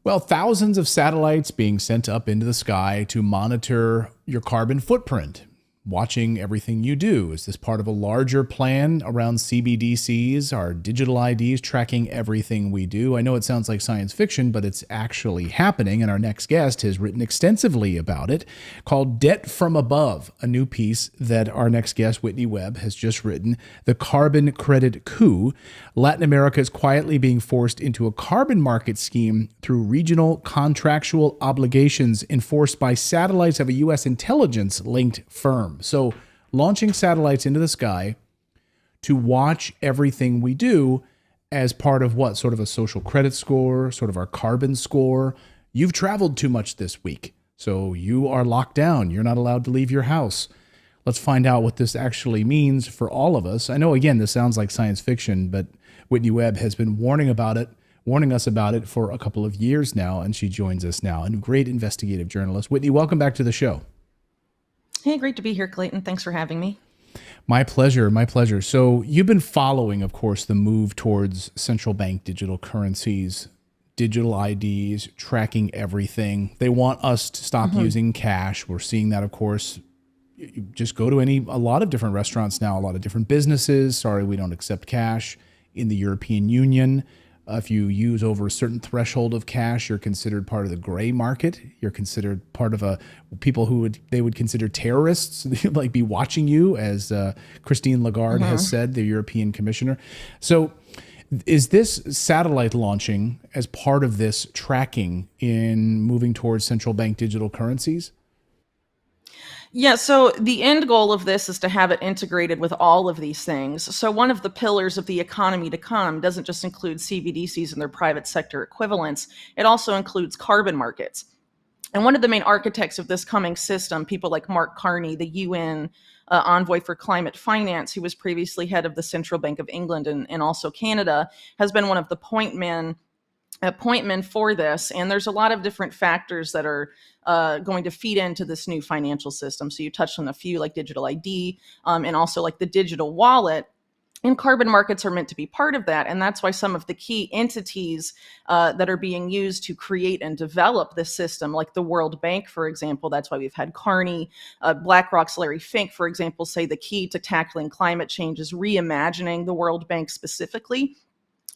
Well, thousands of satellites being sent up into the sky to monitor your carbon footprint, watching everything you do. Is this part of a larger plan around CBDCs, our digital IDs, tracking everything we do? I know it sounds like science fiction, but it's actually happening. And our next guest has written extensively about it, called Debt from Above, a new piece that our next guest, Whitney Webb, has just written. The Carbon Credit Coup. Latin America is quietly being forced into a carbon market scheme through regional contractual obligations enforced by satellites of a U.S. intelligence-linked firm. So launching satellites into the sky to watch everything we do as part of what? Sort of a social credit score, sort of our carbon score. You've traveled too much this week, so you are locked down. You're not allowed to leave your house. Let's find out what this actually means for all of us. I know, again, this sounds like science fiction, but Whitney Webb has been warning us about it for a couple of years now, and she joins us now. And great investigative journalist. Whitney, welcome back to the show. Hey, great to be here, Clayton. Thanks for having me. My pleasure. My pleasure. So you've been following, of course, the move towards central bank digital currencies, digital IDs, tracking everything. They want us to stop using cash. We're seeing that, of course. You just go to a lot of different restaurants now, a lot of different businesses. Sorry, we don't accept cash. In the European Union, if you use over a certain threshold of cash, you're considered part of the gray market. You're considered part of people who they would consider terrorists, like be watching you, as Christine Lagarde has said, the European Commissioner. So is this satellite launching as part of this tracking in moving towards central bank digital currencies? Yeah, so the end goal of this is to have it integrated with all of these things. So one of the pillars of the economy to come doesn't just include CBDCs and their private sector equivalents, it also includes carbon markets. And one of the main architects of this coming system, people like Mark Carney, the UN envoy for climate finance, who was previously head of the Central Bank of England and also Canada, has been one of the point men for this. And there's a lot of different factors that are going to feed into this new financial system. So you touched on a few, like digital ID, and also like the digital wallet. And carbon markets are meant to be part of that. And that's why some of the key entities that are being used to create and develop this system, like the World Bank, for example, that's why we've had Carney, BlackRock's Larry Fink, for example, say the key to tackling climate change is reimagining the World Bank specifically.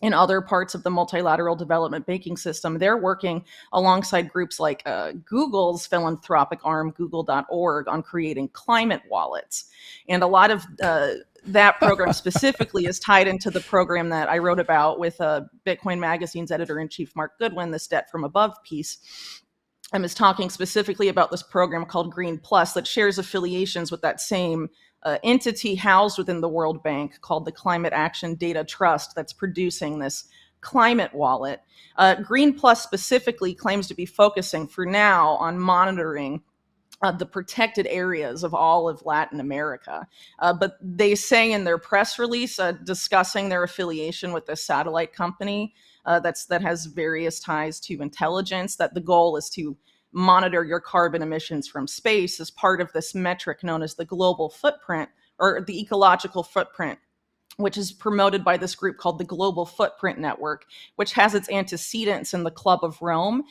In other parts of the multilateral development banking system, they're working alongside groups like Google's philanthropic arm, google.org, on creating climate wallets. And a lot of that program specifically is tied into the program that I wrote about with Bitcoin Magazine's editor-in-chief, Mark Goodwin, this Debt from Above piece. Is talking specifically about this program called Green Plus that shares affiliations with that same entity housed within the World Bank called the Climate Action Data Trust that's producing this climate wallet. Green Plus specifically claims to be focusing for now on monitoring the protected areas of all of Latin America. But they say in their press release discussing their affiliation with this satellite company that has various ties to intelligence, that the goal is to monitor your carbon emissions from space as part of this metric known as the global footprint, or the ecological footprint, which is promoted by this group called the Global Footprint Network, which has its antecedents in the Club of Rome,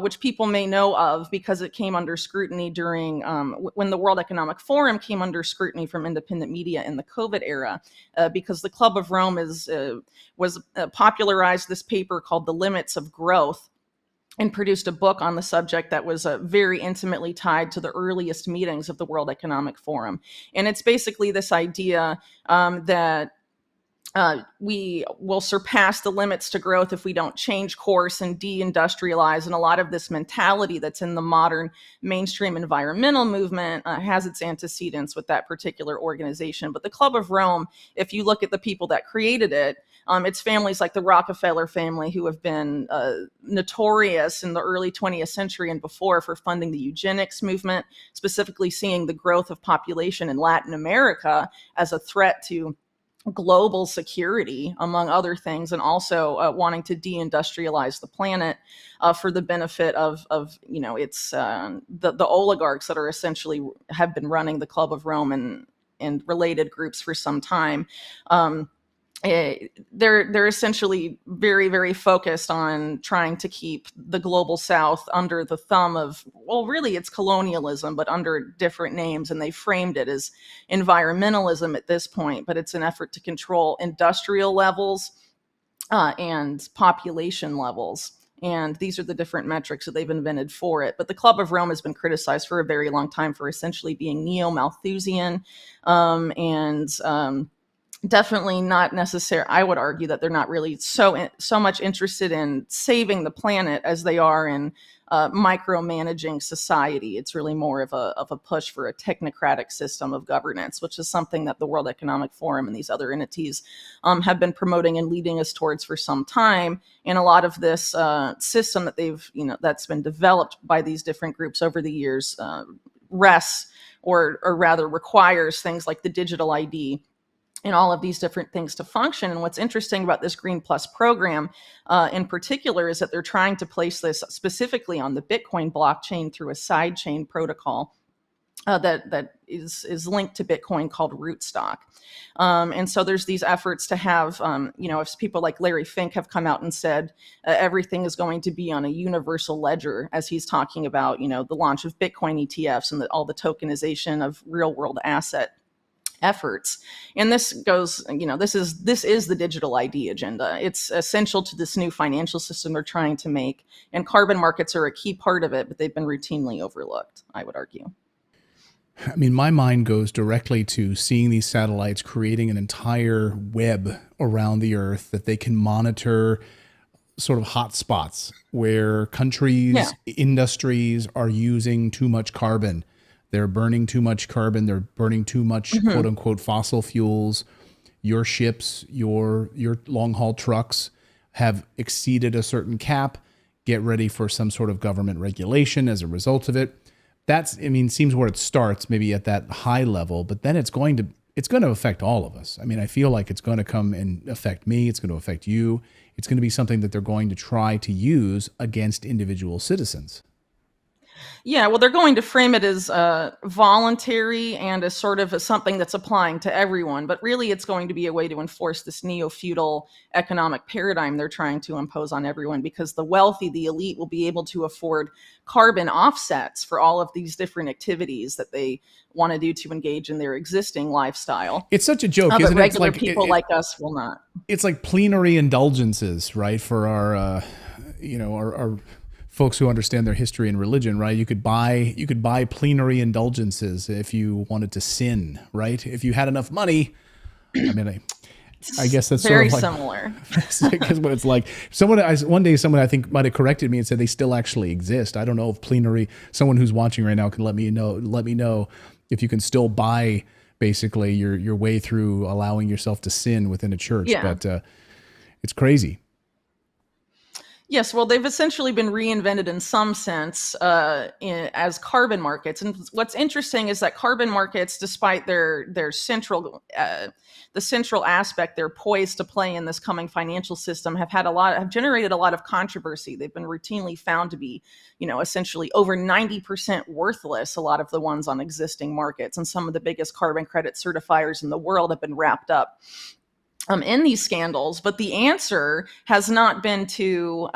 which people may know of because it came under scrutiny during when the World Economic Forum came under scrutiny from independent media in the COVID era, because the Club of Rome was popularized this paper called The Limits of Growth, and produced a book on the subject that was very intimately tied to the earliest meetings of the World Economic Forum. And it's basically this idea that we will surpass the limits to growth if we don't change course and deindustrialize. And a lot of this mentality that's in the modern mainstream environmental movement has its antecedents with that particular organization. But the Club of Rome, if you look at the people that created it, it's families like the Rockefeller family who have been notorious in the early 20th century and before for funding the eugenics movement, specifically seeing the growth of population in Latin America as a threat to global security, among other things, and also wanting to deindustrialize the planet for the benefit of its the oligarchs that are essentially have been running the Club of Rome and related groups for some time. they're essentially very, very focused on trying to keep the global South under the thumb of, well, really it's colonialism, but under different names. And they framed it as environmentalism at this point, but it's an effort to control industrial levels and population levels. And these are the different metrics that they've invented for it. But the Club of Rome has been criticized for a very long time for essentially being neo-Malthusian and definitely not necessary. I would argue that they're not really so much interested in saving the planet as they are in micromanaging society. It's really more of a push for a technocratic system of governance, which is something that the World Economic Forum and these other entities have been promoting and leading us towards for some time. And a lot of this system that that's been developed by these different groups over the years rests or rather requires things like the digital ID and all of these different things to function. And what's interesting about this Green Plus program in particular is that they're trying to place this specifically on the Bitcoin blockchain through a sidechain protocol that is linked to Bitcoin called Rootstock. And so there's these efforts to have, if people like Larry Fink have come out and said everything is going to be on a universal ledger, as he's talking about, the launch of Bitcoin ETFs and all the tokenization of real world asset efforts. And this goes, this is the digital ID agenda. It's essential to this new financial system they're trying to make. And carbon markets are a key part of it, but they've been routinely overlooked, I would argue. I mean, my mind goes directly to seeing these satellites creating an entire web around the Earth that they can monitor sort of hot spots where countries, industries are using too much carbon. They're burning too much carbon. They're burning too much, quote unquote, fossil fuels. Your ships, your long haul trucks have exceeded a certain cap. Get ready for some sort of government regulation as a result of it. Seems where it starts, maybe at that high level, but then it's going to affect all of us. I mean, I feel like it's going to come and affect me. It's going to affect you. It's going to be something that they're going to try to use against individual citizens. Yeah, well, they're going to frame it as voluntary and as sort of something that's applying to everyone. But really, it's going to be a way to enforce this neo-feudal economic paradigm they're trying to impose on everyone, because the wealthy, the elite, will be able to afford carbon offsets for all of these different activities that they want to do to engage in their existing lifestyle. It's such a joke, isn't but it? Regular people like us will not. It's like plenary indulgences, right? For our folks who understand their history and religion, right? You could buy plenary indulgences if you wanted to sin, right? If you had enough money. I mean, I guess that's very sort of similar. I guess what it's like. Someone I think might have corrected me and said they still actually exist. I don't know if plenary. Someone who's watching right now can let me know if you can still buy basically your way through allowing yourself to sin within a church. Yeah. But it's crazy. Yes, well, they've essentially been reinvented in some sense as carbon markets. And what's interesting is that carbon markets, despite their central the central aspect they're poised to play in this coming financial system, have generated a lot of controversy. They've been routinely found to be, essentially over 90% worthless. A lot of the ones on existing markets, and some of the biggest carbon credit certifiers in the world have been wrapped up in these scandals. But the answer has not been to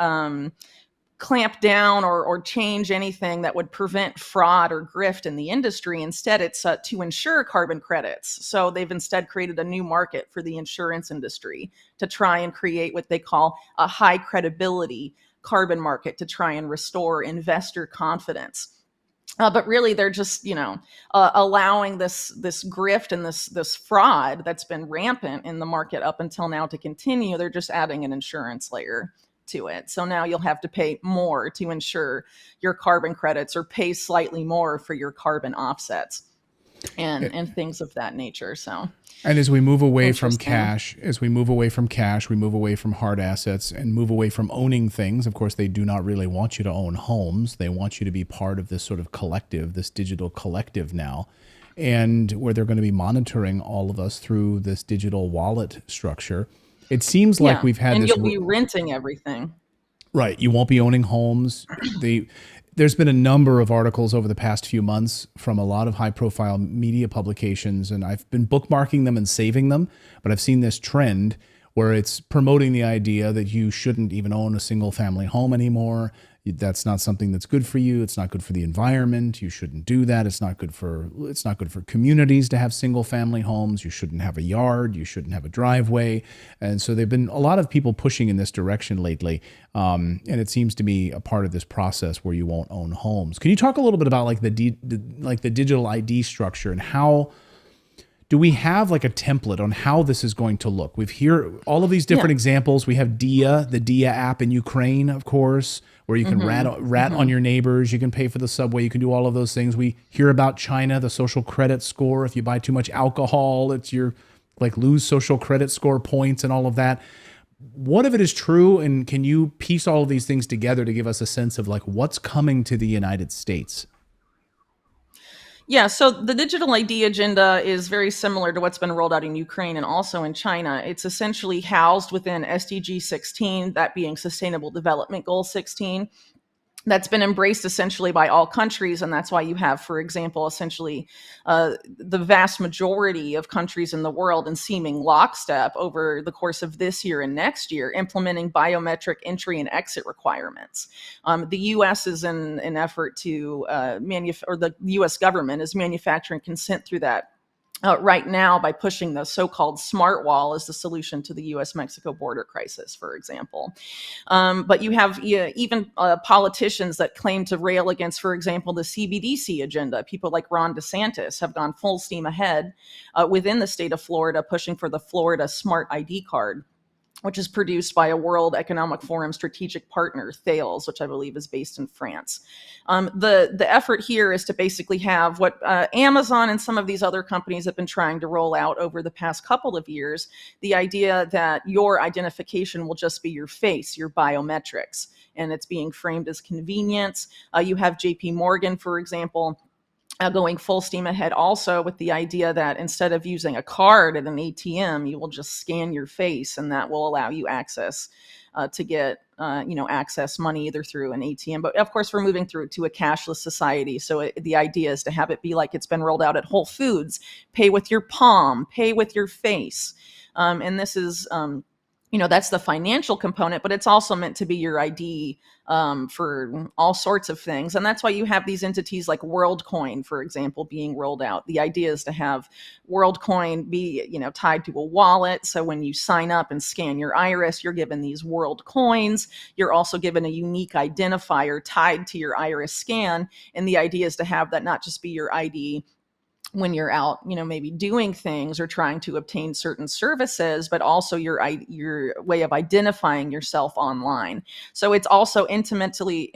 clamp down or change anything that would prevent fraud or grift in the industry. Instead, it's to insure carbon credits. So they've instead created a new market for the insurance industry to try and create what they call a high credibility carbon market to try and restore investor confidence. But really, they're just, allowing this grift and this fraud that's been rampant in the market up until now to continue. They're just adding an insurance layer to it. So now you'll have to pay more to insure your carbon credits, or pay slightly more for your carbon offsets and things of that nature. So. And as we move away from cash, we move away from hard assets and move away from owning things. Of course, they do not really want you to own homes. They want you to be part of this sort of collective, this digital collective now, and where they're going to be monitoring all of us through this digital wallet structure. It seems like we've had and this. And you'll be renting everything. Right. You won't be owning homes. There's been a number of articles over the past few months from a lot of high-profile media publications, and I've been bookmarking them and saving them, but I've seen this trend where it's promoting the idea that you shouldn't even own a single family home anymore. That's not something that's good for you. It's not good for the environment. You shouldn't do that. It's not good for communities to have single family homes. You shouldn't have a yard. You shouldn't have a driveway. And so there've been a lot of people pushing in this direction lately. And it seems to be a part of this process where you won't own homes. Can you talk a little bit about like the digital ID structure, and how do we have like a template on how this is going to look? We've heard all of these different examples. We have Dia, the Dia app in Ukraine, of course, where you can rat on your neighbors. You can pay for the subway. You can do all of those things. We hear about China, the social credit score. If you buy too much alcohol, it's your like lose social credit score points and all of that. What of it is true? And can you piece all of these things together to give us a sense of like what's coming to the United States? Yeah, so the digital ID agenda is very similar to what's been rolled out in Ukraine and also in China. It's essentially housed within SDG 16, that being Sustainable Development Goal 16. That's been embraced essentially by all countries. And that's why you have, for example, essentially the vast majority of countries in the world in seeming lockstep over the course of this year and next year, implementing biometric entry and exit requirements. The U.S. is in an effort to or the U.S. government is manufacturing consent through that right now by pushing the so-called smart wall as the solution to the U.S.-Mexico border crisis, for example. But you have even politicians that claim to rail against, for example, the CBDC agenda. People like Ron DeSantis have gone full steam ahead within the state of Florida, pushing for the Florida Smart ID card, which is produced by a World Economic Forum strategic partner, Thales, which I believe is based in France. The effort here is to basically have what Amazon and some of these other companies have been trying to roll out over the past couple of years, the idea that your identification will just be your face, your biometrics, and it's being framed as convenience. You have JP Morgan, for example, going full steam ahead also with the idea that instead of using a card at an ATM, you will just scan your face, and that will allow you access to get access money either through an ATM. But of course, we're moving through to a cashless society. So the idea is to have it be like it's been rolled out at Whole Foods: pay with your palm, pay with your face. And this is that's the financial component, but it's also meant to be your ID for all sorts of things. And that's why you have these entities like WorldCoin, for example, being rolled out. The idea is to have WorldCoin be, tied to a wallet. So when you sign up and scan your iris, you're given these World Coins. You're also given a unique identifier tied to your iris scan. And the idea is to have that not just be your ID when you're out, maybe doing things or trying to obtain certain services, but also your way of identifying yourself online. So it's also intimately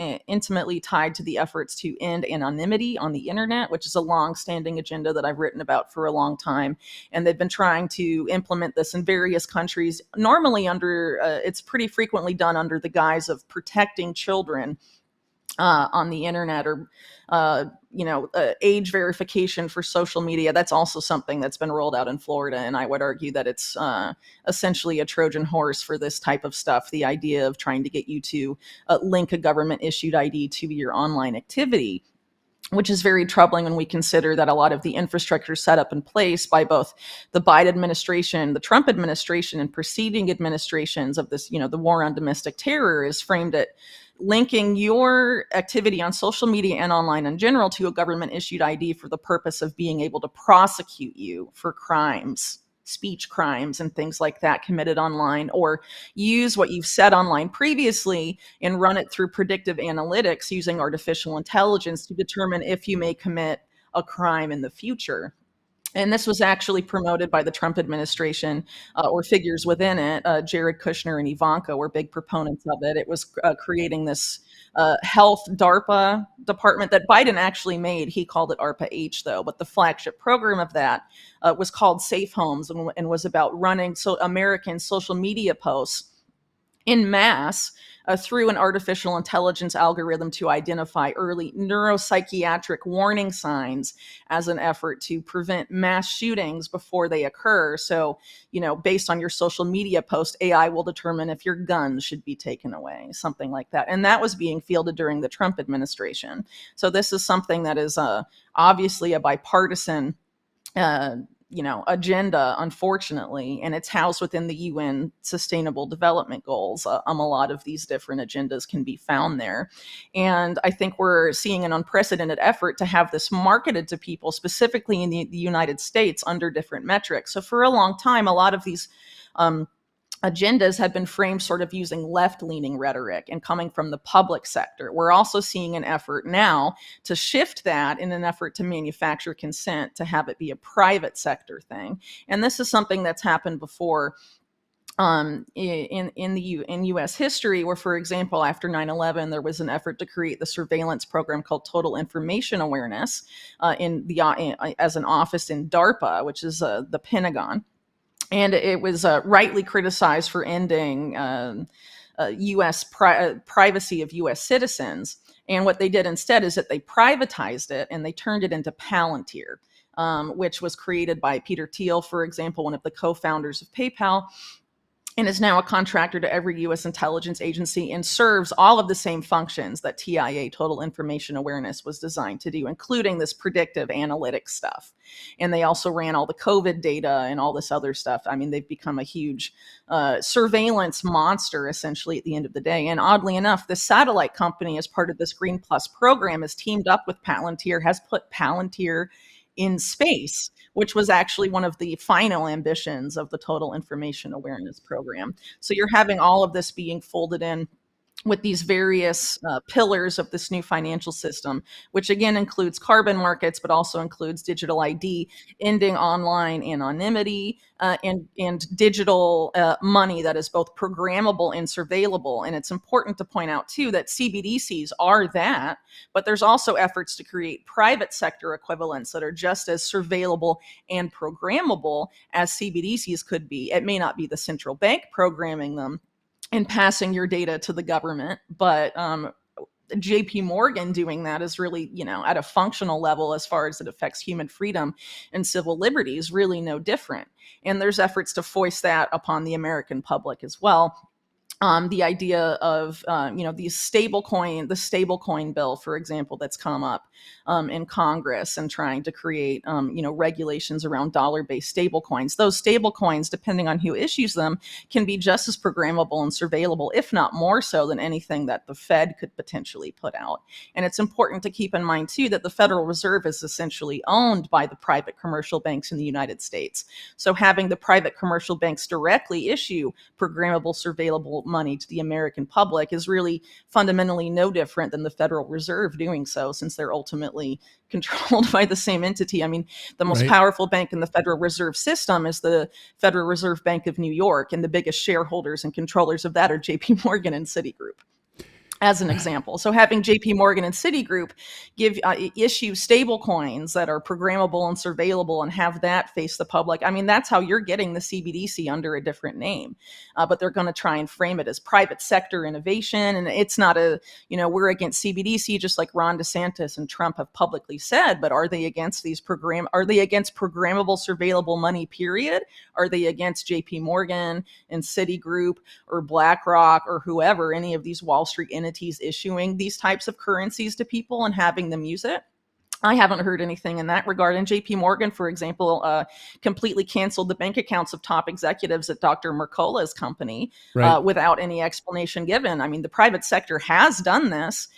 tied to the efforts to end anonymity on the internet, which is a long-standing agenda that I've written about for a long time. And they've been trying to implement this in various countries, normally it's pretty frequently done under the guise of protecting children on the internet, or age verification for social media. That's also something that's been rolled out in Florida, and I would argue that it's essentially a Trojan horse for this type of stuff. The idea of trying to get you to link a government issued ID to your online activity, which is very troubling when we consider that a lot of the infrastructure set up in place by both the Biden administration, the Trump administration, and preceding administrations of this, the war on domestic terror is framed at linking your activity on social media and online in general to a government issued ID for the purpose of being able to prosecute you for crimes, speech crimes, and things like that committed online, or use what you've said online previously and run it through predictive analytics using artificial intelligence to determine if you may commit a crime in the future. And this was actually promoted by the Trump administration, or figures within it. Jared Kushner and Ivanka were big proponents of it. It was creating this health DARPA department that Biden actually made. He called it ARPA-H, though. But the flagship program of that was called Safe Homes, and was about running American social media posts in mass through an artificial intelligence algorithm to identify early neuropsychiatric warning signs as an effort to prevent mass shootings before they occur. So, based on your social media post, AI will determine if your guns should be taken away, something like that. And that was being fielded during the Trump administration. So this is something that is obviously a bipartisan agenda, unfortunately, and it's housed within the UN Sustainable Development Goals. A lot of these different agendas can be found there. And I think we're seeing an unprecedented effort to have this marketed to people, specifically in the United States, under different metrics. So for a long time, a lot of these agendas had been framed sort of using left-leaning rhetoric and coming from the public sector. We're also seeing an effort now to shift that in an effort to manufacture consent, to have it be a private sector thing. And this is something that's happened before in U.S. history, where, for example, after 9/11, there was an effort to create the surveillance program called Total Information Awareness as an office in DARPA, which is the Pentagon. And it was rightly criticized for ending U.S. privacy of U.S. citizens. And what they did instead is that they privatized it and they turned it into Palantir, which was created by Peter Thiel, for example, one of the co-founders of PayPal, and is now a contractor to every U.S. intelligence agency and serves all of the same functions that TIA, Total Information Awareness, was designed to do, including this predictive analytics stuff. And they also ran all the COVID data and all this other stuff. I mean, they've become a huge surveillance monster, essentially, at the end of the day. And oddly enough, the satellite company, as part of this Green Plus program, has teamed up with Palantir, has put Palantir in space, which was actually one of the final ambitions of the Total Information Awareness program. So you're having all of this being folded in with these various pillars of this new financial system, which again includes carbon markets, but also includes digital ID, ending online anonymity, and digital money that is both programmable and surveillable. And it's important to point out, too, that CBDCs are that, but there's also efforts to create private sector equivalents that are just as surveillable and programmable as CBDCs could be. It may not be the central bank programming them and passing your data to the government, but JP Morgan doing that is really, at a functional level, as far as it affects human freedom and civil liberties, really no different. And there's efforts to foist that upon the American public as well. The idea of, the stablecoin bill, for example, that's come up in Congress, and trying to create, regulations around dollar-based stablecoins. Those stablecoins, depending on who issues them, can be just as programmable and surveillable, if not more so, than anything that the Fed could potentially put out. And it's important to keep in mind, too, that the Federal Reserve is essentially owned by the private commercial banks in the United States. So having the private commercial banks directly issue programmable, surveillable money to the American public is really fundamentally no different than the Federal Reserve doing so, since they're ultimately controlled by the same entity. I mean, the most powerful bank in the Federal Reserve system is the Federal Reserve Bank of New York, and the biggest shareholders and controllers of that are JP Morgan and Citigroup, as an example. So having JP Morgan and Citigroup issue stable coins that are programmable and surveillable and have that face the public, I mean, that's how you're getting the CBDC under a different name. But they're going to try and frame it as private sector innovation. And it's not we're against CBDC, just like Ron DeSantis and Trump have publicly said. But are they against are they against programmable, surveillable money, period? Are they against JP Morgan and Citigroup or BlackRock or whoever, any of these Wall Street entities issuing these types of currencies to people and having them use it? I haven't heard anything in that regard. And JP Morgan, for example, completely canceled the bank accounts of top executives at Dr. Mercola's company, without any explanation given. I mean, the private sector has done this.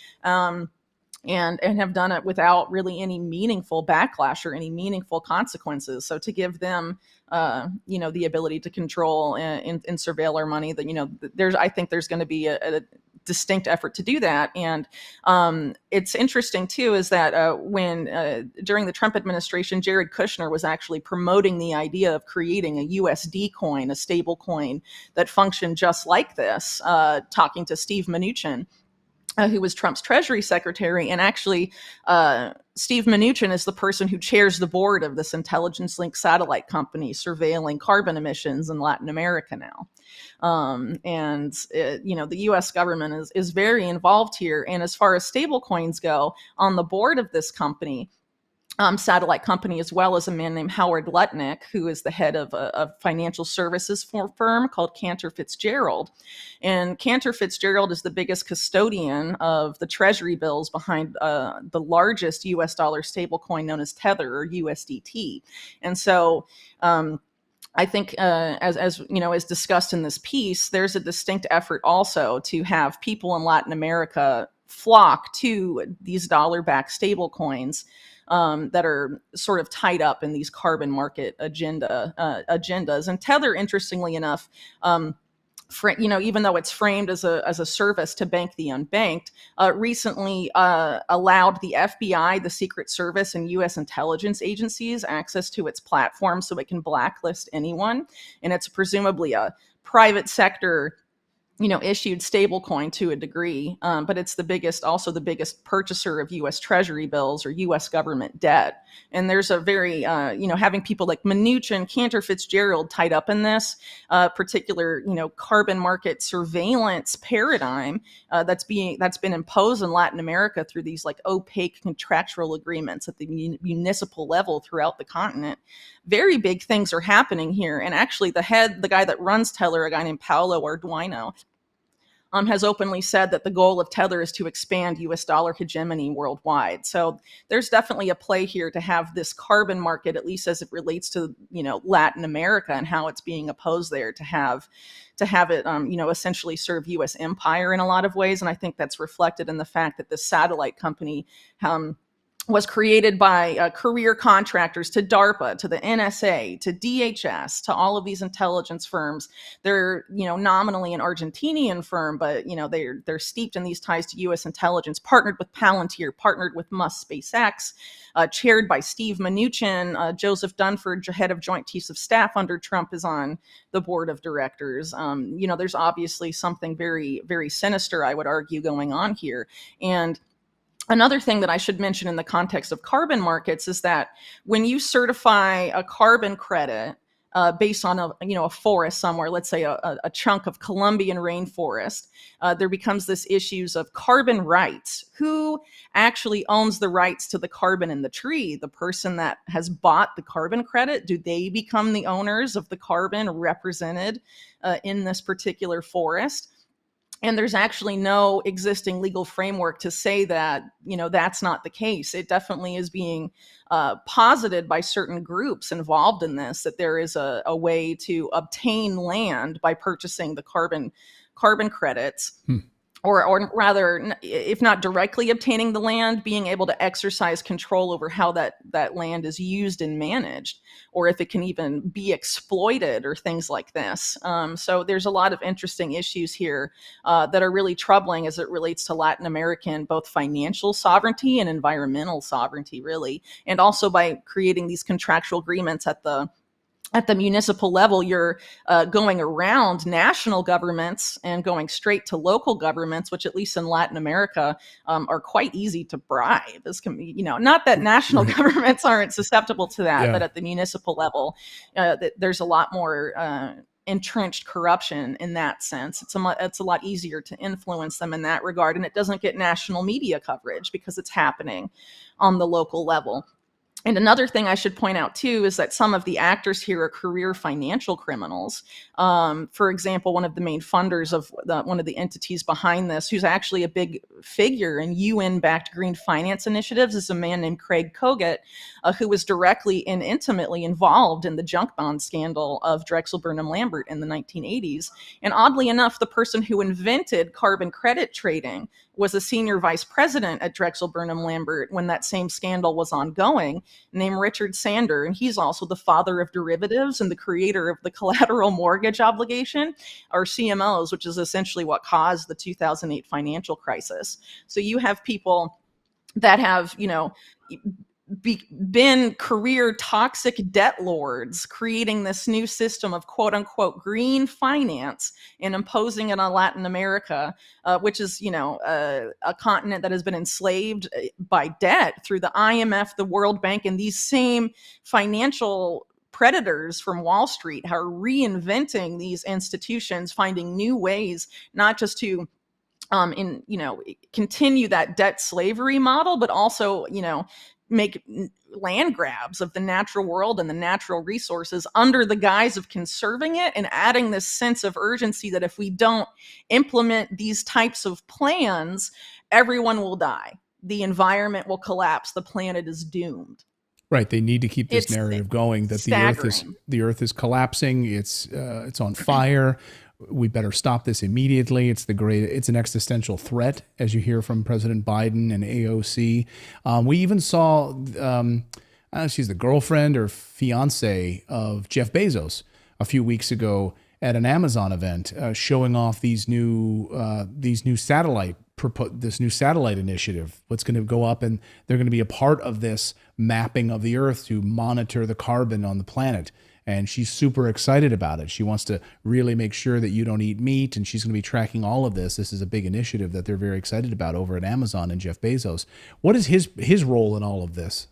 And have done it without really any meaningful backlash or any meaningful consequences. So to give them, the ability to control and surveil our money, that I think there's going to be a distinct effort to do that. And it's interesting too, is that when during the Trump administration, Jared Kushner was actually promoting the idea of creating a USD coin, a stable coin that functioned just like this, talking to Steve Mnuchin, who was Trump's Treasury Secretary. And actually, Steve Mnuchin is the person who chairs the board of this intelligence-linked satellite company surveilling carbon emissions in Latin America now. The U.S. government is very involved here. And as far as stable coins go, on the board of this company, satellite company, as well as a man named Howard Lutnick, who is the head of a financial services firm called Cantor Fitzgerald. And Cantor Fitzgerald is the biggest custodian of the treasury bills behind the largest US dollar stablecoin known as Tether, or USDT. And so, I think, as you know, as discussed in this piece, there's a distinct effort also to have people in Latin America flock to these dollar-backed stablecoins that are sort of tied up in these carbon market agendas. And Tether, interestingly enough, even though it's framed as a service to bank the unbanked, recently allowed the FBI, the Secret Service, and U.S. intelligence agencies access to its platform so it can blacklist anyone. And it's presumably a private sector issued stablecoin to a degree, but it's also the biggest purchaser of U.S. Treasury bills or U.S. government debt. And there's a very, having people like Mnuchin, Cantor Fitzgerald tied up in this particular, carbon market surveillance paradigm that's been imposed in Latin America through these like opaque contractual agreements at the municipal level throughout the continent. Very big things are happening here. And actually the guy that runs Tether, a guy named Paolo Arduino, has openly said that the goal of Tether is to expand U.S. dollar hegemony worldwide. So there's definitely a play here to have this carbon market, at least as it relates to Latin America and how it's being opposed there, to have it essentially serve U.S. empire in a lot of ways. And I think that's reflected in the fact that this satellite company was created by career contractors to DARPA, to the NSA, to DHS, to all of these intelligence firms. They're, nominally an Argentinian firm, but, they're steeped in these ties to U.S. intelligence, partnered with Palantir, partnered with Musk SpaceX, chaired by Steve Mnuchin. Joseph Dunford, head of Joint Chiefs of Staff under Trump, is on the board of directors. There's obviously something very, very sinister, I would argue, going on here. And another thing that I should mention in the context of carbon markets is that when you certify a carbon credit based on a forest somewhere, let's say a chunk of Colombian rainforest, there becomes this issues of carbon rights. Who actually owns the rights to the carbon in the tree? The person that has bought the carbon credit, do they become the owners of the carbon represented in this particular forest? And there's actually no existing legal framework to say that, that's not the case. It definitely is being posited by certain groups involved in this, that there is a way to obtain land by purchasing the carbon credits. Or rather, if not directly obtaining the land, being able to exercise control over how that land is used and managed, or if it can even be exploited or things like this. So there's a lot of interesting issues here that are really troubling as it relates to Latin American, both financial sovereignty and environmental sovereignty, really. And also by creating these contractual agreements at the municipal level, you're going around national governments and going straight to local governments, which at least in Latin America are quite easy to bribe. This can be, not that national governments aren't susceptible to that, but at the municipal level, there's a lot more entrenched corruption in that sense. It's a lot easier to influence them in that regard, and it doesn't get national media coverage because it's happening on the local level. And another thing I should point out, too, is that some of the actors here are career financial criminals. For example, one of the main funders of one of the entities behind this, who's actually a big figure in UN-backed green finance initiatives, is a man named Craig Kogut, who was directly and intimately involved in the junk bond scandal of Drexel Burnham Lambert in the 1980s. And oddly enough, the person who invented carbon credit trading was a senior vice president at Drexel Burnham Lambert when that same scandal was ongoing, named Richard Sander. And he's also the father of derivatives and the creator of the collateral mortgage obligation, or CMOs, which is essentially what caused the 2008 financial crisis. So you have people that have, been career toxic debt lords creating this new system of quote unquote green finance and imposing it on Latin America, which is, a continent that has been enslaved by debt through the IMF, the World Bank, and these same financial predators from Wall Street are reinventing these institutions, finding new ways, not just to continue that debt slavery model, but also, make land grabs of the natural world and the natural resources under the guise of conserving it, and adding this sense of urgency that if we don't implement these types of plans, everyone will die. The environment will collapse. The planet is doomed. Right. They need to keep this It's narrative going that staggering. the earth is collapsing. It's on fire. We better stop this immediately. It's an existential threat, as you hear from President Biden and AOC. We even saw she's the girlfriend or fiance of Jeff Bezos a few weeks ago at an Amazon event, showing off this new satellite initiative. What's going to go up, and they're going to be a part of this mapping of the earth to monitor the carbon on the planet. And she's super excited about it. She wants to really make sure that you don't eat meat, and she's going to be tracking all of this. This is a big initiative that they're very excited about over at Amazon and Jeff Bezos. What is his role in all of this?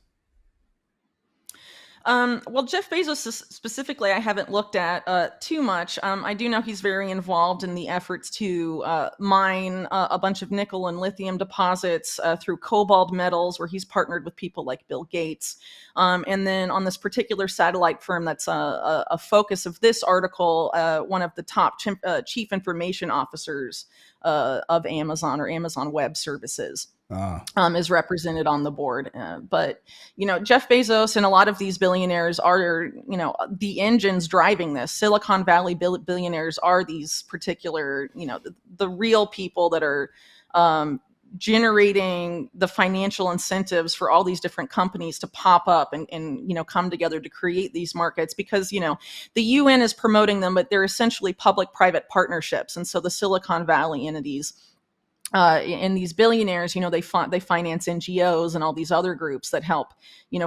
Well, Jeff Bezos specifically, I haven't looked at too much. I do know he's very involved in the efforts to mine a bunch of nickel and lithium deposits through cobalt metals, where he's partnered with people like Bill Gates. And then on this particular satellite firm that's a focus of this article, one of the top chief information officers of Amazon or Amazon Web Services. Is represented on the board. But, Jeff Bezos and a lot of these billionaires are, the engines driving this. Silicon Valley billionaires are these particular, the real people that are generating the financial incentives for all these different companies to pop up and come together to create these markets, because, the UN is promoting them, but they're essentially public-private partnerships. And so the Silicon Valley entities, and these billionaires, they finance NGOs and all these other groups that help,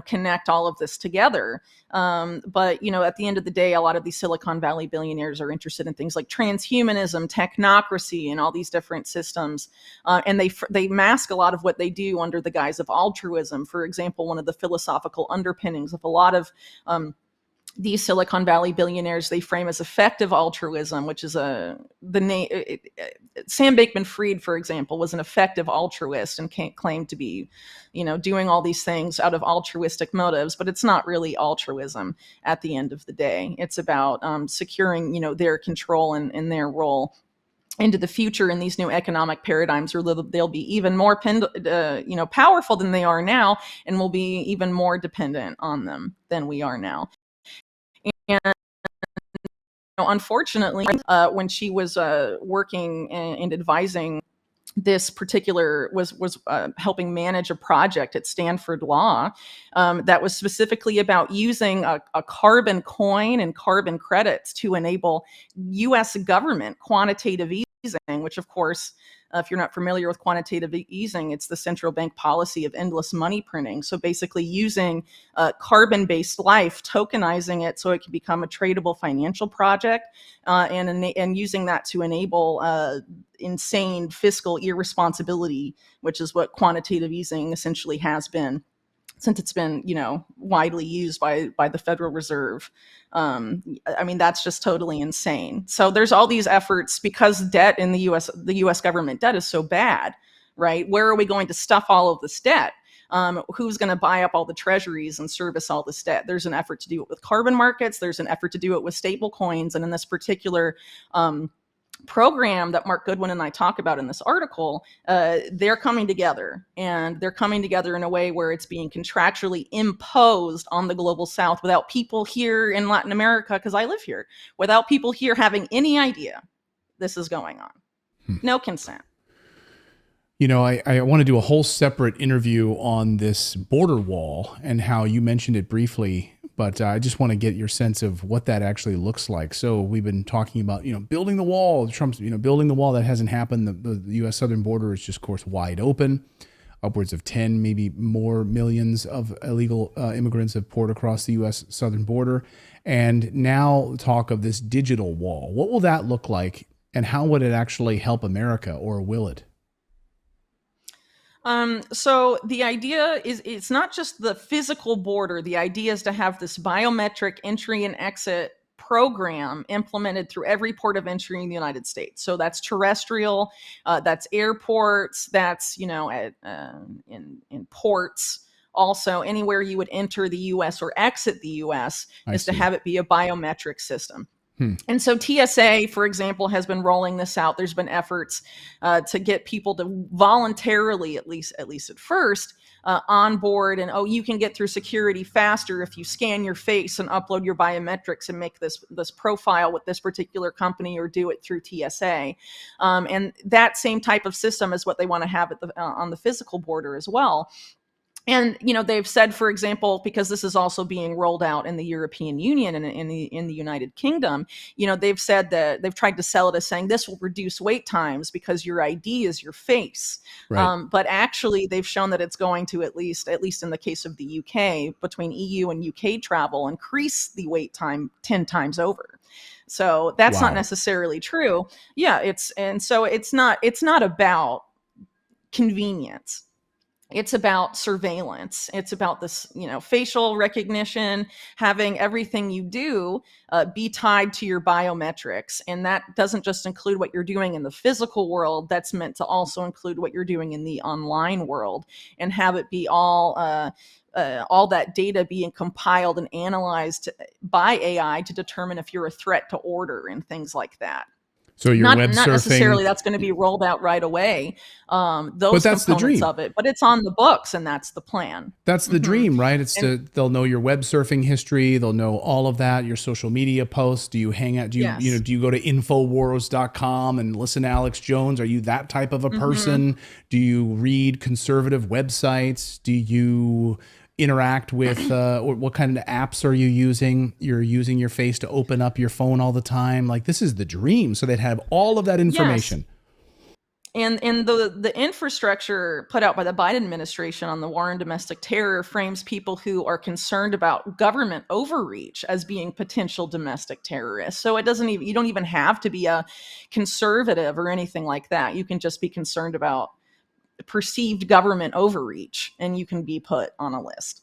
connect all of this together. But, at the end of the day, a lot of these Silicon Valley billionaires are interested in things like transhumanism, technocracy, and all these different systems. And they mask a lot of what they do under the guise of altruism. For example, one of the philosophical underpinnings of a lot of these Silicon Valley billionaires, they frame as effective altruism, which is Sam Bankman-Fried, for example, was an effective altruist and claimed to be, doing all these things out of altruistic motives, but it's not really altruism at the end of the day. It's about securing, their control and their role into the future in these new economic paradigms, where they'll be even more powerful than they are now, and will be even more dependent on them than we are now. And unfortunately, when she was working and advising this particular, was helping manage a project at Stanford Law that was specifically about using a carbon coin and carbon credits to enable U.S. government quantitative easing, which, of course, if you're not familiar with quantitative easing, it's the central bank policy of endless money printing. So basically using carbon-based life, tokenizing it so it can become a tradable financial project, and using that to enable insane fiscal irresponsibility, which is what quantitative easing essentially has been since it's been, widely used by the Federal Reserve. That's just totally insane. So there's all these efforts, because debt in the U.S. government debt is so bad, right? Where are we going to stuff all of this debt? Who's going to buy up all the treasuries and service all this debt? There's an effort to do it with carbon markets. There's an effort to do it with stablecoins. And in this particular program that Mark Goodwin and I talk about in this article, they're coming together, and they're coming together in a way where it's being contractually imposed on the global South without people here in Latin America, because I live here, without people here having any idea this is going on. No consent. I want to do a whole separate interview on this border wall and how you mentioned it briefly, but I just want to get your sense of what that actually looks like. So we've been talking about, building the wall. Trump's, building the wall. That hasn't happened. The U.S. southern border is just, of course, wide open. Upwards of 10, maybe more millions of illegal immigrants have poured across the U.S. southern border. And now talk of this digital wall. What will that look like, and how would it actually help America, or will it? So the idea is, it's not just the physical border. The idea is to have this biometric entry and exit program implemented through every port of entry in the United States. So that's terrestrial, that's airports, that's, in ports, also anywhere you would enter the US or exit the US is to have it be a biometric system. And so TSA, for example, has been rolling this out. There's been efforts to get people to voluntarily, at least at first, on board. And you can get through security faster if you scan your face and upload your biometrics and make this profile with this particular company, or do it through TSA. And that same type of system is what they want to have on the physical border as well. And they've said, for example, because this is also being rolled out in the European Union and in the United Kingdom, they've said that they've tried to sell it as saying this will reduce wait times because your ID is your face. Right. But actually, they've shown that it's going to at least in the case of the UK, between EU and UK travel, increase the wait time 10 times over. So that's not necessarily true. Yeah, it's not about convenience. It's about surveillance. It's about this, facial recognition, having everything you do be tied to your biometrics. And that doesn't just include what you're doing in the physical world. That's meant to also include what you're doing in the online world, and have it be all that data being compiled and analyzed by AI to determine if you're a threat to order and things like that. So your not web surfing, not necessarily that's going to be rolled out right away. Those components of it, but it's on the books, and that's the plan. That's the dream, right? They'll know your web surfing history. They'll know all of that. Your social media posts. Do you hang out? Do you do you go to Infowars.com and listen to Alex Jones? Are you that type of a person? Do you read conservative websites? Do you interact with what kind of apps are you using? You're using your face to open up your phone all the time. Like, this is the dream. So they'd have all of that information. Yes. And the infrastructure put out by the Biden administration on the war on domestic terror frames people who are concerned about government overreach as being potential domestic terrorists. So you don't even have to be a conservative or anything like that. You can just be concerned about perceived government overreach, and you can be put on a list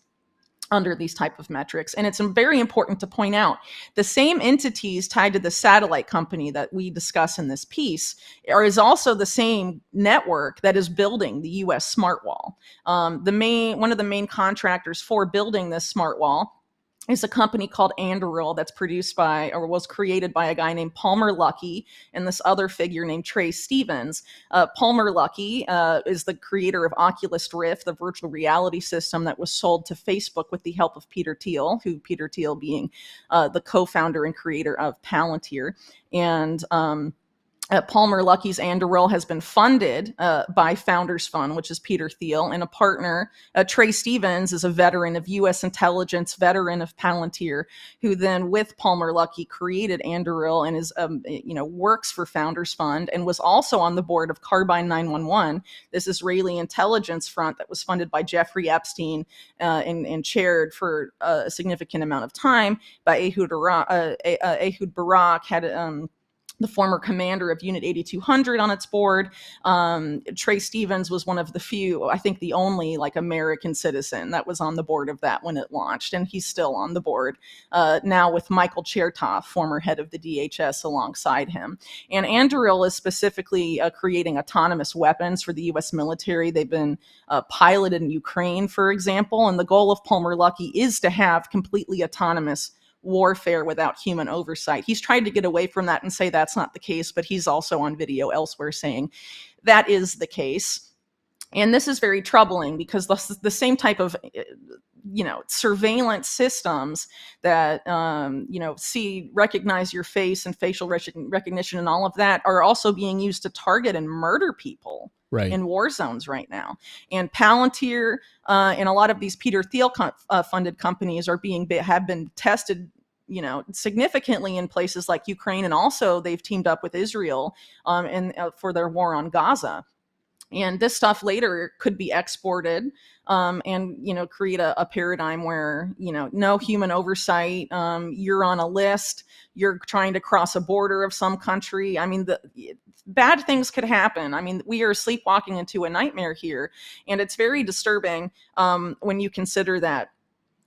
under these type of metrics. And it's very important to point out the same entities tied to the satellite company that we discuss in this piece is also the same network that is building the US smart wall. One of the main contractors for building this smart wall is a company called Anduril that's was created by a guy named Palmer Luckey and this other figure named Trey Stevens. Palmer Luckey is the creator of Oculus Rift, the virtual reality system that was sold to Facebook with the help of Peter Thiel, Peter Thiel being the co-founder and creator of Palantir. And Palmer Luckey's Anduril has been funded by Founders Fund, which is Peter Thiel, and a partner, Trey Stevens, is a veteran of U.S. intelligence, veteran of Palantir, who then, with Palmer Luckey, created Anduril and is, works for Founders Fund, and was also on the board of Carbine 911, this Israeli intelligence front that was funded by Jeffrey Epstein and chaired for a significant amount of time by Ehud Barak, had the former commander of Unit 8200 on its board. Trey Stevens was one of the few, I think the only American citizen that was on the board of that when it launched. And he's still on the board now with Michael Chertoff, former head of the DHS, alongside him. And Anduril is specifically creating autonomous weapons for the US military. They've been piloted in Ukraine, for example. And the goal of Palmer Luckey is to have completely autonomous warfare without human oversight. He's tried to get away from that and say that's not the case, but he's also on video elsewhere saying that is the case. And this is very troubling because the same type of surveillance systems that recognize your face and facial recognition and all of that are also being used to target and murder people in war zones right now. And Palantir and a lot of these Peter Thiel funded companies have been tested significantly in places like Ukraine, and also they've teamed up with Israel for their war on Gaza. And this stuff later could be exported and create a paradigm where no human oversight. You're on a list. You're trying to cross a border of some country. I mean, bad things could happen. I mean, we are sleepwalking into a nightmare here, and it's very disturbing when you consider that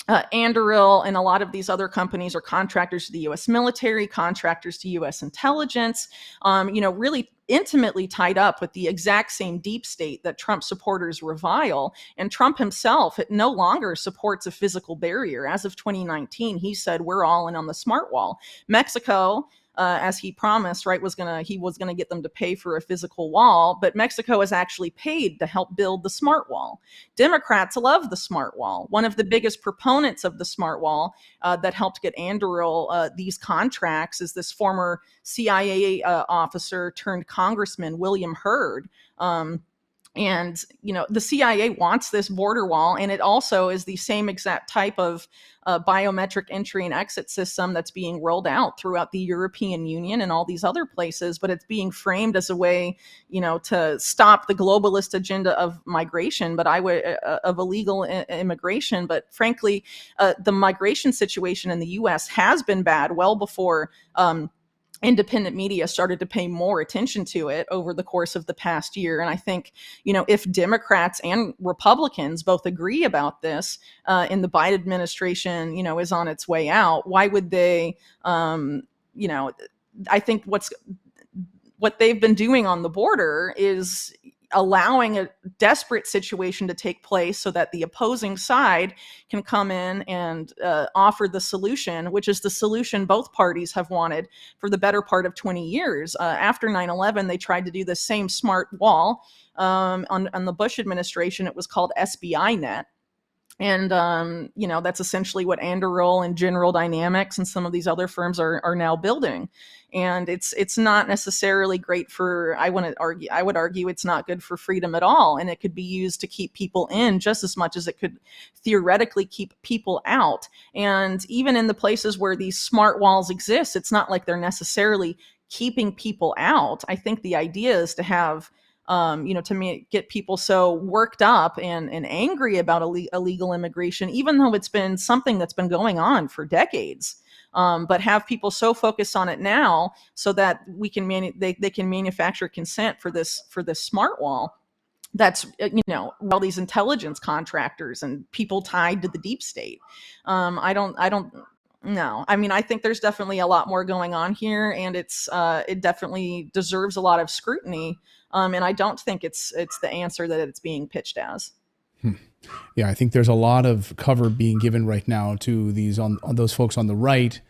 Anduril and a lot of these other companies are contractors to the U.S. military, contractors to U.S. intelligence. Really, intimately tied up with the exact same deep state that Trump supporters revile. And Trump himself no longer supports a physical barrier. As of 2019, he said, we're all in on the smart wall. Mexico, as he promised, right, he was gonna get them to pay for a physical wall, but Mexico has actually paid to help build the smart wall. Democrats love the smart wall. One of the biggest proponents of the smart wall that helped get Anduril these contracts is this former CIA officer turned congressman, William Hurd. And, the CIA wants this border wall, and it also is the same exact type of biometric entry and exit system that's being rolled out throughout the European Union and all these other places. But it's being framed as a way, to stop the globalist agenda of migration, but of illegal immigration. But frankly, the migration situation in the U.S. has been bad well before independent media started to pay more attention to it over the course of the past year. And I think, if Democrats and Republicans both agree about this, and the Biden administration, is on its way out, why would they, I think what they've been doing on the border is allowing a desperate situation to take place so that the opposing side can come in and offer the solution, which is the solution both parties have wanted for the better part of 20 years. After 9/11, they tried to do the same smart wall on the Bush administration. It was called SBI Net. And, that's essentially what Anduril and General Dynamics and some of these other firms are now building. And it's not necessarily great for, I would argue it's not good for freedom at all. And it could be used to keep people in just as much as it could theoretically keep people out. And even in the places where these smart walls exist, it's not like they're necessarily keeping people out. I think the idea is to have get people so worked up and angry about illegal immigration, even though it's been something that's been going on for decades. But have people so focused on it now so that we can they can manufacture consent for this smart wall. That's all these intelligence contractors and people tied to the deep state. I don't no, I mean, I think there's definitely a lot more going on here, and it definitely deserves a lot of scrutiny. And I don't think it's the answer that it's being pitched as. Yeah, I think there's a lot of cover being given right now to these on those folks on the right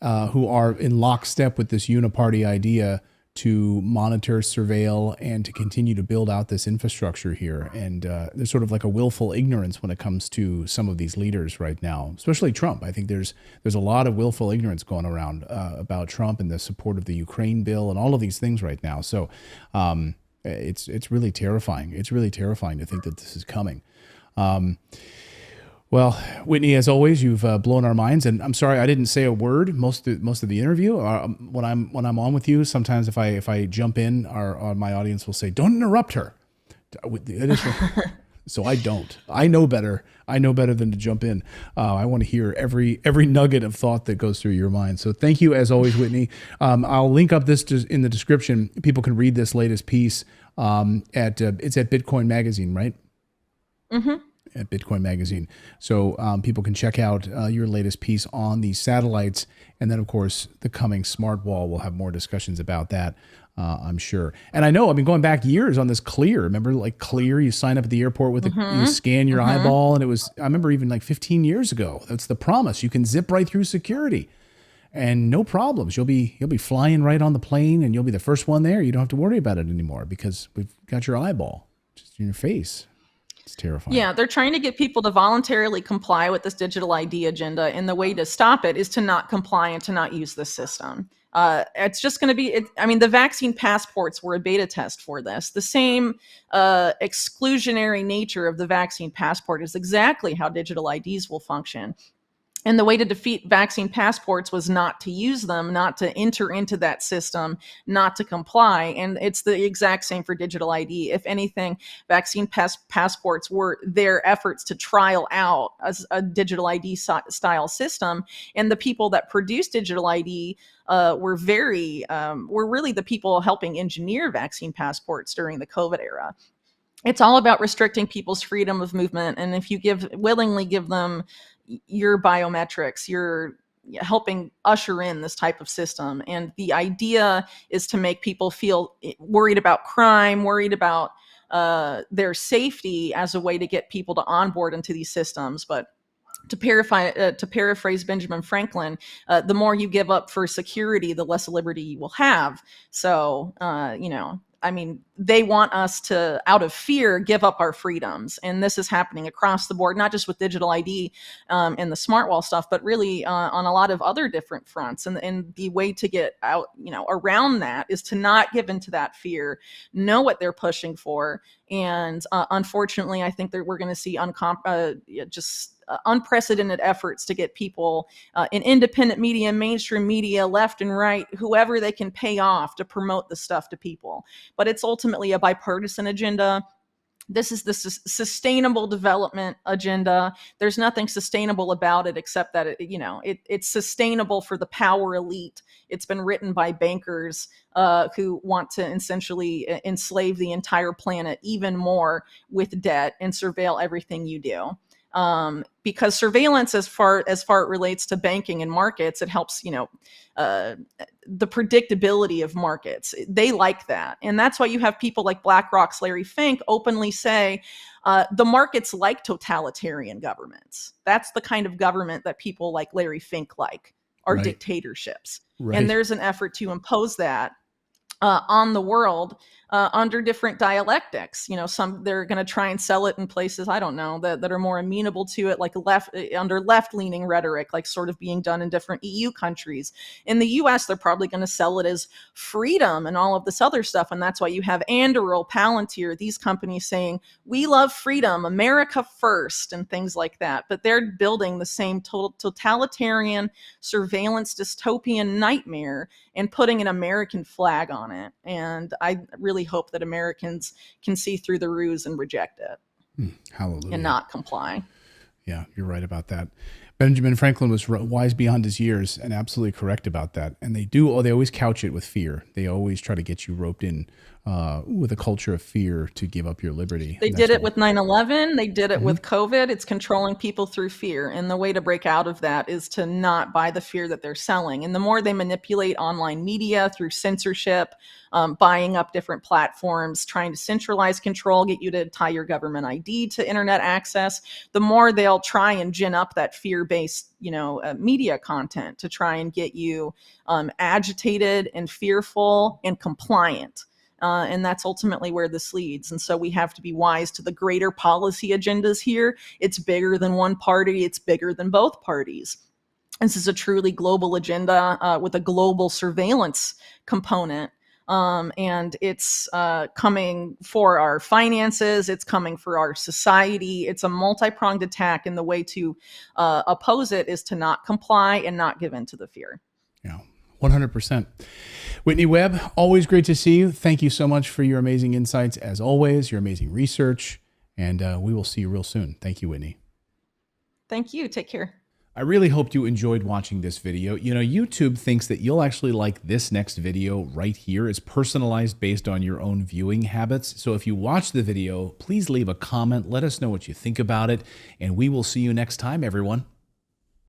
who are in lockstep with this uniparty idea to monitor, surveil, and to continue to build out this infrastructure here. And there's sort of like a willful ignorance when it comes to some of these leaders right now, especially Trump. I think there's a lot of willful ignorance going around about Trump and the support of the Ukraine bill and all of these things right now. So it's really terrifying. It's really terrifying to think that this is coming. Well, Whitney, as always, you've blown our minds, and I'm sorry I didn't say a word most of the interview. When I'm on with you, sometimes if I jump in, my audience will say, "Don't interrupt her." So I don't. I know better. I know better than to jump in. I want to hear every nugget of thought that goes through your mind. So thank you as always, Whitney. I'll link up this in the description. People can read this latest piece it's at Bitcoin Magazine, right? Mm-hmm. At Bitcoin Magazine. So people can check out your latest piece on these satellites. And then, of course, the coming smart wall. We'll have more discussions about that, I'm sure. And I know, going back years on this Clear. Remember, like Clear, you sign up at the airport with you scan your eyeball. And I remember even like 15 years ago, that's the promise. You can zip right through security and no problems. You'll be flying right on the plane and you'll be the first one there. You don't have to worry about it anymore because we've got your eyeball just in your face. It's terrifying. Yeah, they're trying to get people to voluntarily comply with this digital ID agenda, and the way to stop it is to not comply and to not use this system. It's just going to be, the vaccine passports were a beta test for this. The same exclusionary nature of the vaccine passport is exactly how digital IDs will function. And the way to defeat vaccine passports was not to use them, not to enter into that system, not to comply. And it's the exact same for digital ID. If anything, vaccine passports were their efforts to trial out a digital ID style system. And the people that produced digital ID were really the people helping engineer vaccine passports during the COVID era. It's all about restricting people's freedom of movement. And if you willingly give them your biometrics, your helping usher in this type of system. And the idea is to make people feel worried about crime, worried about their safety as a way to get people to onboard into these systems. But to paraphrase Benjamin Franklin, the more you give up for security, the less liberty you will have. So, I mean, they want us to, out of fear, give up our freedoms. And this is happening across the board, not just with digital ID and the smart wall stuff, but really on a lot of other different fronts. And the way to get out, around that is to not give into that fear, know what they're pushing for. And unfortunately, I think that we're going to see unprecedented efforts to get people in independent media, mainstream media, left and right, whoever they can pay off to promote the stuff to people. But it's ultimately a bipartisan agenda. This is the sustainable development agenda. There's nothing sustainable about it except that it's sustainable for the power elite. It's been written by bankers who want to essentially enslave the entire planet even more with debt and surveil everything you do. Because surveillance, as far it relates to banking and markets, it helps, the predictability of markets. They like that. And that's why you have people like BlackRock's Larry Fink openly say, the markets like totalitarian governments. That's the kind of government that people like Larry Fink are Right. dictatorships. Right. And there's an effort to impose that on the world under different dialectics. Some they're going to try and sell it in places, I don't know, that are more amenable to it, like under left-leaning rhetoric, like sort of being done in different EU countries. In the US, they're probably going to sell it as freedom and all of this other stuff. And that's why you have Anduril, Palantir, these companies saying, we love freedom, America first, and things like that. But they're building the same totalitarian surveillance dystopian nightmare and putting an American flag on it. And I really hope that Americans can see through the ruse and reject it. Hallelujah. And not comply. Yeah, you're right about that. Benjamin Franklin was wise beyond his years and absolutely correct about that. And they always couch it with fear. They always try to get you roped in with a culture of fear to give up your liberty. They did it with 9/11. They did it with COVID. It's controlling people through fear. And the way to break out of that is to not buy the fear that they're selling. And the more they manipulate online media through censorship, buying up different platforms, trying to centralize control, get you to tie your government ID to internet access, the more they'll try and gin up that fear-based, media content to try and get you agitated and fearful and compliant. And that's ultimately where this leads. And so we have to be wise to the greater policy agendas here. It's bigger than one party. It's bigger than both parties. This is a truly global agenda with a global surveillance component. And it's coming for our finances. It's coming for our society. It's a multi-pronged attack. And the way to oppose it is to not comply and not give in to the fear. Yeah, 100%. Whitney Webb, always great to see you. Thank you so much for your amazing insights, as always, your amazing research. And we will see you real soon. Thank you, Whitney. Thank you. Take care. I really hoped you enjoyed watching this video. YouTube thinks that you'll actually like this next video right here. It's personalized based on your own viewing habits. So if you watch the video, please leave a comment. Let us know what you think about it. And we will see you next time, everyone.